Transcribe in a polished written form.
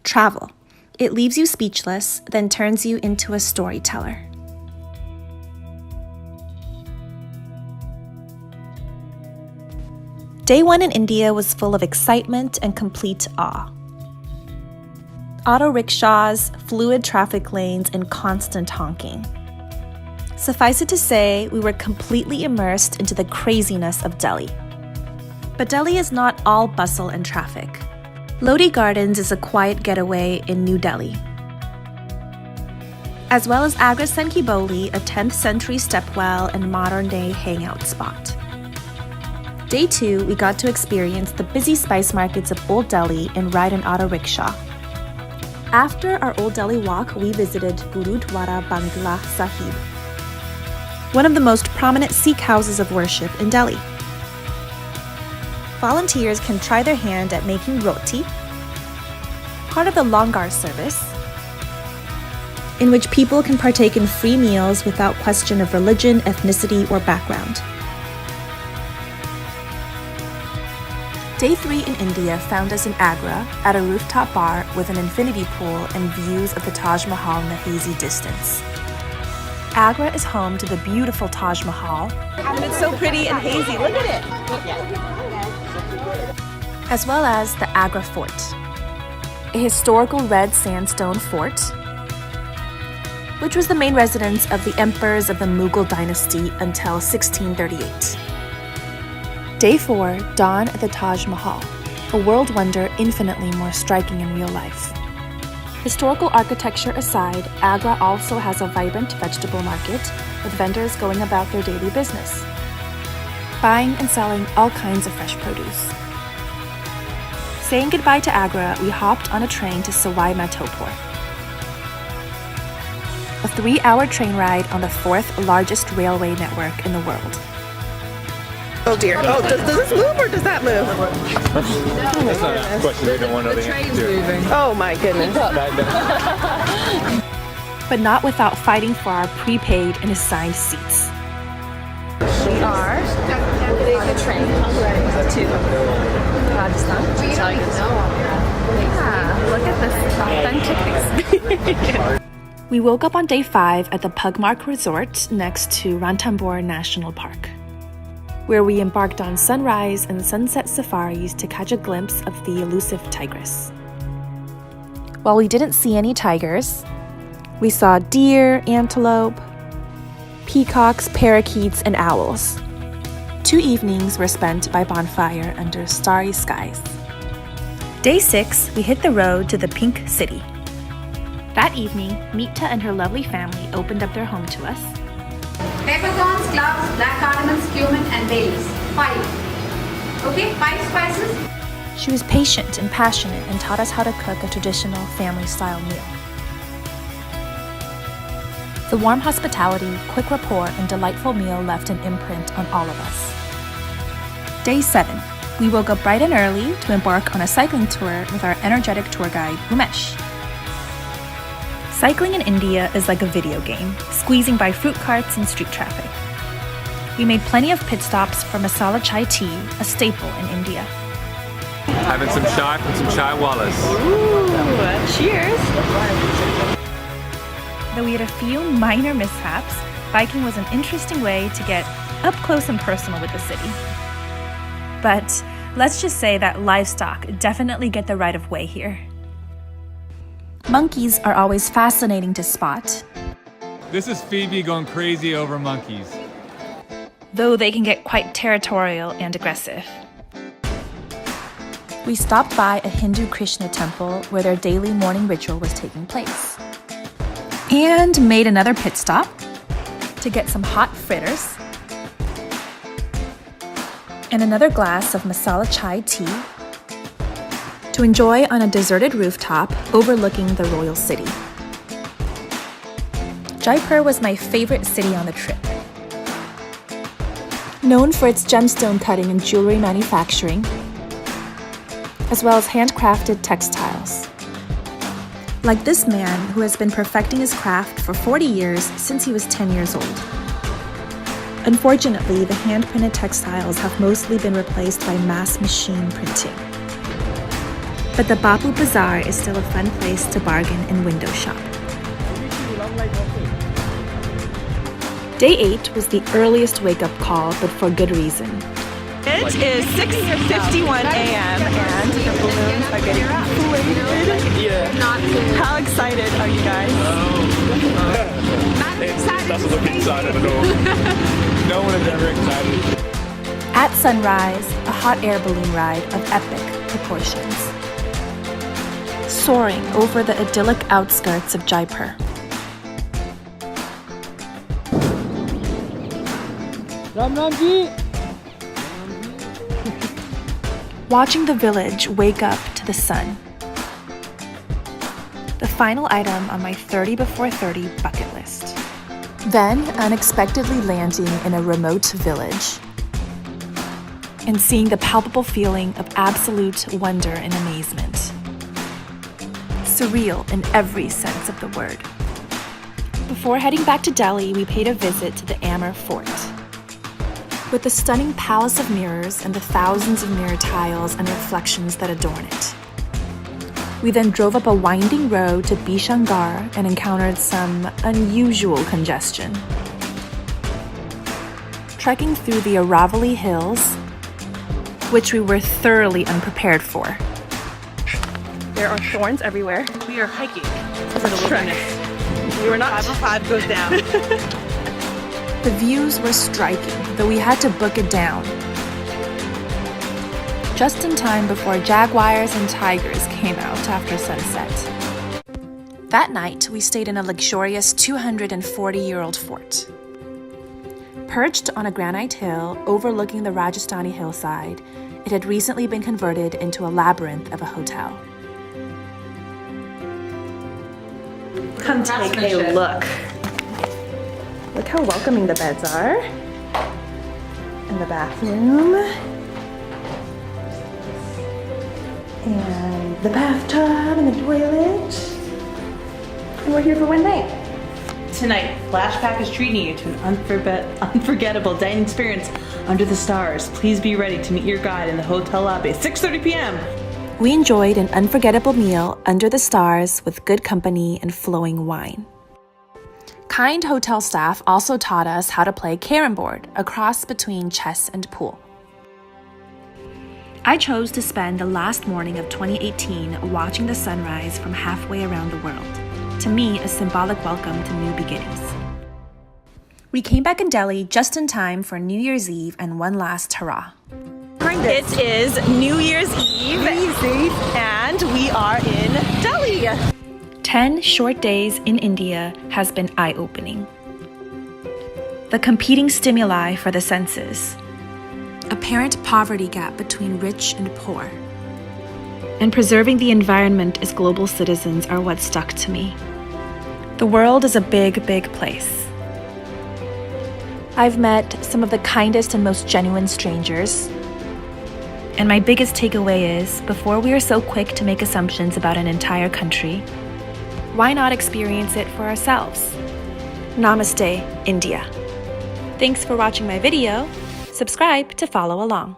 travel. It leaves you speechless, then turns you into a storyteller. Day 1 in India was full of excitement and complete awe. Auto rickshaws, fluid traffic lanes, and constant honking. Suffice it to say, we were completely immersed into the craziness of Delhi. But Delhi is not all bustle and traffic. Lodi Gardens is a quiet getaway in New Delhi, as well as Agra Senki Boli, a 10th century stepwell and modern-day hangout spot. Day 2, we got to experience the busy spice markets of Old Delhi and ride an auto rickshaw. After our Old Delhi walk, we visited Gurudwara Bangla Sahib, one of the most prominent Sikh houses of worship in Delhi. Volunteers can try their hand at making roti, part of the Langar service, in which people can partake in free meals without question of religion, ethnicity, or background. Day 3 in India found us in Agra at a rooftop bar with an infinity pool and views of the Taj Mahal in the hazy distance. Agra is home to the beautiful Taj Mahal. And it's so pretty and hazy, look at it! As well as the Agra Fort, a historical red sandstone fort, which was the main residence of the emperors of the Mughal dynasty until 1638. Day 4, dawn at the Taj Mahal, a world wonder infinitely more striking in real life. Historical architecture aside, Agra also has a vibrant vegetable market with vendors going about their daily business, buying and selling all kinds of fresh produce. Saying goodbye to Agra, we hopped on a train to Sawai Madhopur, a 3-hour train ride on the 4th largest railway network in the world. Oh dear. Oh, does this move or does that move? That's not a question we don't want to know the answer to. Moving. Oh my goodness. But not without fighting for our prepaid and assigned seats. We are on a train to Rajasthan. Yeah, look at this authentic experience. We woke up on day 5 at the Pugmark Resort next to Ranthambore National Park, where we embarked on sunrise and sunset safaris to catch a glimpse of the elusive tigress. While we didn't see any tigers, we saw deer, antelope, peacocks, parakeets, and owls. 2 evenings were spent by bonfire under starry skies. Day 6, we hit the road to the Pink City. That evening, Meeta and her lovely family opened up their home to us. Peppercorns, cloves, black cardamom, cumin, and bay leaves. 5. Okay, 5 spices. She was patient and passionate and taught us how to cook a traditional family-style meal. The warm hospitality, quick rapport, and delightful meal left an imprint on all of us. Day 7. We woke up bright and early to embark on a cycling tour with our energetic tour guide, Umesh. Cycling in India is like a video game, squeezing by fruit carts and street traffic. We made plenty of pit stops for masala chai tea, a staple in India. Having some chai from some chai wallas. Ooh, cheers! Though we had a few minor mishaps, biking was an interesting way to get up close and personal with the city. But let's just say that livestock definitely get the right of way here. Monkeys are always fascinating to spot. This is Phoebe going crazy over monkeys. Though they can get quite territorial and aggressive. We stopped by a Hindu Krishna temple where their daily morning ritual was taking place. And made another pit stop to get some hot fritters and another glass of masala chai tea to enjoy on a deserted rooftop overlooking the royal city. Jaipur was my favorite city on the trip. Known for its gemstone cutting and jewelry manufacturing, as well as handcrafted textiles. Like this man who has been perfecting his craft for 40 years since he was 10 years old. Unfortunately, the hand-printed textiles have mostly been replaced by mass machine printing. But the Bapu Bazaar is still a fun place to bargain and window shop. Day 8 was the earliest wake-up call, but for good reason. It is 6:51 a.m. and the balloons are getting inflated. Yeah. How excited are you guys? That's a look excited at all. No one is ever excited. At sunrise, a hot air balloon ride of epic proportions. Soaring over the idyllic outskirts of Jaipur. Watching the village wake up to the sun. The final item on my 30 before 30 bucket list. Then unexpectedly landing in a remote village and seeing the palpable feeling of absolute wonder and amazement. Surreal in every sense of the word. Before heading back to Delhi, we paid a visit to the Agra Fort. With the stunning palace of mirrors and the thousands of mirror tiles and reflections that adorn it. We then drove up a winding road to Bishangar and encountered some unusual congestion. Trekking through the Aravalli Hills, which we were thoroughly unprepared for. There are thorns everywhere. We are hiking to the wilderness. We were not 505 goes down. The views were striking, though we had to book it down. Just in time before jaguars and tigers came out after sunset. That night, we stayed in a luxurious 240-year-old fort. Perched on a granite hill overlooking the Rajasthani hillside, it had recently been converted into a labyrinth of a hotel. Come take a look. Look how welcoming the beds are. And the bathroom. And the bathtub and the toilet. And we're here for one night. Tonight, Flashback is treating you to an unforgettable dining experience under the stars. Please be ready to meet your guide in the hotel lobby at 6:30 p.m. We enjoyed an unforgettable meal under the stars with good company and flowing wine. Kind hotel staff also taught us how to play carom board, a cross between chess and pool. I chose to spend the last morning of 2018 watching the sunrise from halfway around the world. To me, a symbolic welcome to new beginnings. We came back in Delhi just in time for New Year's Eve and one last hurrah. It is New Year's Eve, and we are in Delhi. 10 short days in India has been eye-opening. The competing stimuli for the senses. Apparent poverty gap between rich and poor. And preserving the environment as global citizens are what stuck to me. The world is a big, big place. I've met some of the kindest and most genuine strangers. And my biggest takeaway is, before we are so quick to make assumptions about an entire country, why not experience it for ourselves? Namaste, India. Thanks for watching my video. Subscribe to follow along.